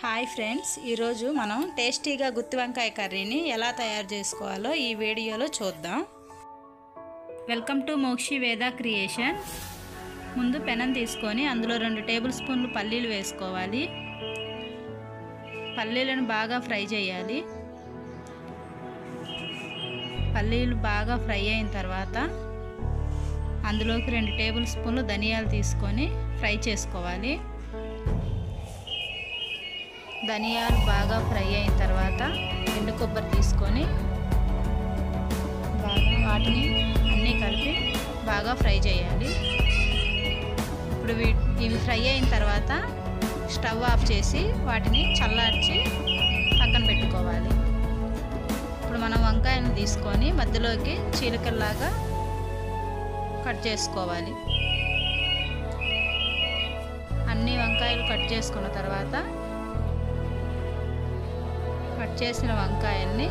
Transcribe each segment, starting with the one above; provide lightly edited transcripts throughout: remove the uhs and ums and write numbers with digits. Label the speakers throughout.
Speaker 1: Hi friends, ఈరోజు మనం టేస్టీగా గుత్తి వంకాయ కర్రీని ఎలా తయారు చేసుకోవాలో ఈ వీడియోలో చూద్దాం. వెల్కమ్ టు మోక్షి వేద క్రియేషన్. ముందు పెనం తీసుకొని అందులో 2 టేబుల్ స్పూన్లు పల్లీలు వేసుకోవాలి. పల్లీలను బాగా ఫ్రై చేయాలి. పల్లీలు బాగా ఫ్రై అయిన తర్వాత అందులోకి 2 టేబుల్ స్పూన్లు ధనియాలు తీసుకొని ఫ్రై చేసుకోవాలి. ధనియాలు బాగా ఫ్రై అయిన తర్వాత ఎండు కొబ్బరి తీసుకొని వాటిని అన్నీ కలిపి బాగా ఫ్రై చేయాలి. ఇప్పుడు ఇవి ఫ్రై అయిన తర్వాత స్టవ్ ఆఫ్ చేసి వాటిని చల్లార్చి పక్కన పెట్టుకోవాలి. ఇప్పుడు మనం వంకాయలను తీసుకొని మధ్యలోకి చీలికల్లాగా కట్ చేసుకోవాలి. అన్ని వంకాయలు కట్ చేసుకున్న తర్వాత కట్ చేసిన వంకాయల్ని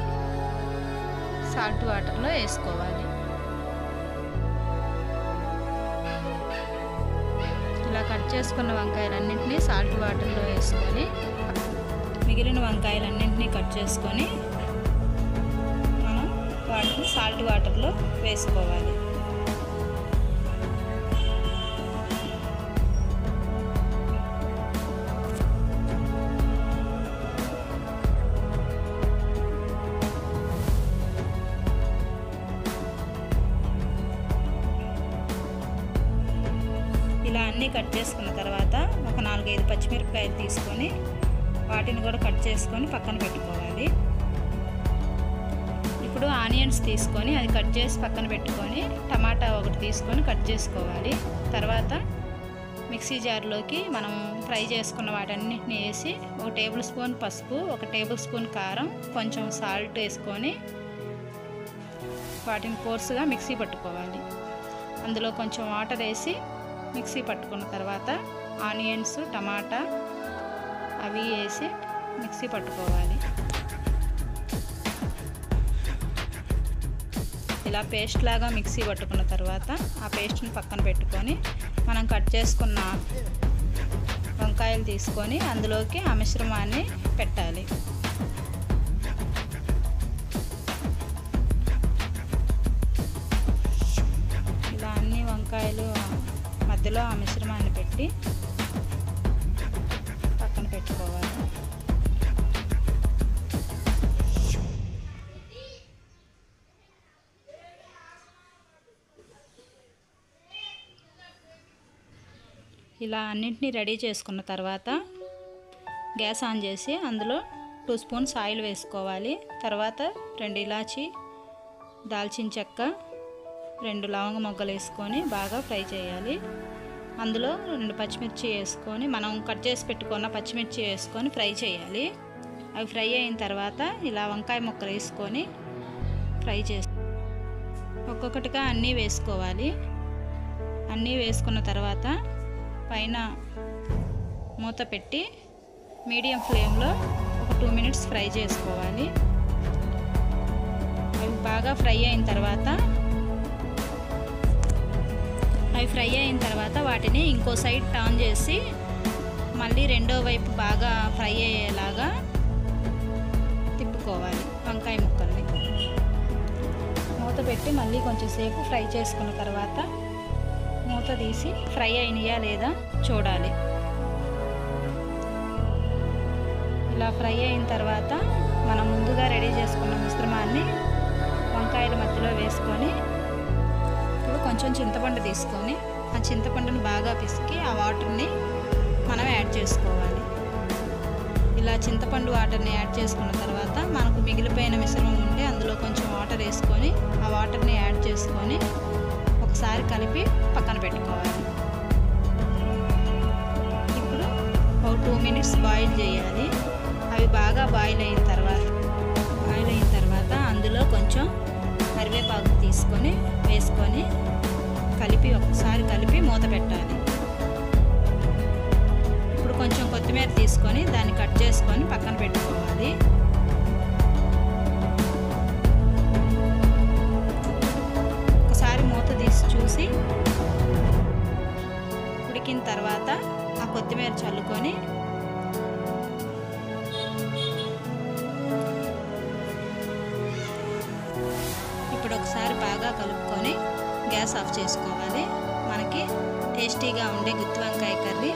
Speaker 1: సాల్ట్ వాటర్లో వేసుకోవాలి. ఇలా కట్ చేసుకున్న వంకాయలన్నింటినీ సాల్ట్ వాటర్లో వేసుకొని మిగిలిన వంకాయలన్నింటినీ కట్ చేసుకొని మనం వాటిని సాల్ట్ వాటర్లో వేసుకోవాలి. ఇలా అన్నీ కట్ చేసుకున్న తర్వాత ఒక 4-5 పచ్చిమిరపకాయలు తీసుకొని వాటిని కూడా కట్ చేసుకొని పక్కన పెట్టుకోవాలి. ఇప్పుడు ఆనియన్స్ తీసుకొని అది కట్ చేసి పక్కన పెట్టుకొని టమాటా ఒకటి తీసుకొని కట్ చేసుకోవాలి. తర్వాత మిక్సీ జార్లోకి మనం ఫ్రై చేసుకున్న వాటన్నిటిని వేసి 1 టేబుల్ స్పూన్ పసుపు, 1 టేబుల్ స్పూన్ కారం, కొంచెం సాల్ట్ వేసుకొని వాటిని కోర్సుగా మిక్సీ పట్టుకోవాలి. అందులో కొంచెం వాటర్ వేసి మిక్సీ పట్టుకున్న తర్వాత ఆనియన్స్, టమాటా అవి వేసి మిక్సీ పట్టుకోవాలి. ఇలా పేస్ట్ లాగా మిక్సీ పట్టుకున్న తర్వాత ఆ పేస్ట్ని పక్కన పెట్టుకొని మనం కట్ చేసుకున్న వంకాయలు తీసుకొని అందులోకి ఆ మిశ్రమాన్ని పెట్టాలి. ఇలా అన్ని వంకాయలు మధ్యలో ఆ మిశ్రమాన్ని పెట్టి పక్కన పెట్టుకోవాలి. ఇలా అన్నింటినీ రెడీ చేసుకున్న తర్వాత గ్యాస్ ఆన్ చేసి అందులో 2 స్పూన్స్ ఆయిల్ వేసుకోవాలి. తర్వాత 2 ఇలాచి, దాల్చిన చెక్క, 2 లవంగ మొగ్గలు వేసుకొని బాగా ఫ్రై చేయాలి. అందులో 2 పచ్చిమిర్చి వేసుకొని మనం కట్ చేసి పెట్టుకున్న పచ్చిమిర్చి వేసుకొని ఫ్రై చేయాలి. అవి ఫ్రై అయిన తర్వాత ఇలా వంకాయ ముక్కలు వేసుకొని ఫ్రై చేసి ఒక్కొక్కటిగా అన్నీ వేసుకోవాలి. అన్నీ వేసుకున్న తర్వాత పైన మూత పెట్టి మీడియం ఫ్లేమ్లో ఒక 2 మినిట్స్ ఫ్రై చేసుకోవాలి. అవి బాగా ఫ్రై అయిన తర్వాత వాటిని ఇంకో సైడ్ టర్న్ చేసి మళ్ళీ రెండో వైపు బాగా ఫ్రై అయ్యేలాగా తిప్పుకోవాలి. వంకాయ ముక్కల్ని మూత పెట్టి మళ్ళీ కొంచెం సేపు ఫ్రై చేసుకున్న తర్వాత మూత తీసి ఫ్రై అయినాయా లేదా చూడాలి. ఇలా ఫ్రై అయిన తర్వాత మనం ముందుగా రెడీ చేసుకున్న మిశ్రమాన్ని వంకాయల మధ్యలో వేసుకొని ఇప్పుడు కొంచెం చింతపండు తీసుకొని ఆ చింతపండుని బాగా పిసికి ఆ వాటర్ని మనం యాడ్ చేసుకోవాలి. ఇలా చింతపండు వాటర్ని యాడ్ చేసుకున్న తర్వాత మనకు మిగిలిపోయిన మిశ్రమం ఉంటే అందులో కొంచెం వాటర్ వేసుకొని ఆ వాటర్ని యాడ్ చేసుకొని ఒకసారి కలిపి పక్కన పెట్టుకోవాలి. ఇప్పుడు ఒక 2 మినిట్స్ బాయిల్ చేయాలి. అవి బాగా బాయిల్ అయిన తర్వాత అందులో కొంచెం కరివేపాకు తీసుకొని వేసుకొని ఒకసారి కలిపి మూత పెట్టాలి. ఇప్పుడు కొంచెం కొత్తిమీర తీసుకొని దాన్ని కట్ చేసుకొని పక్కన పెట్టుకోవాలి. ఒకసారి మూత తీసి చూసి ఉడికిన తర్వాత ఆ కొత్తిమీర చల్లుకొని గ్యాస్ ఆఫ్ చేసుకోవాలి. మనకి టేస్టీగా ఉండే గుత్తి వంకాయ కర్రీ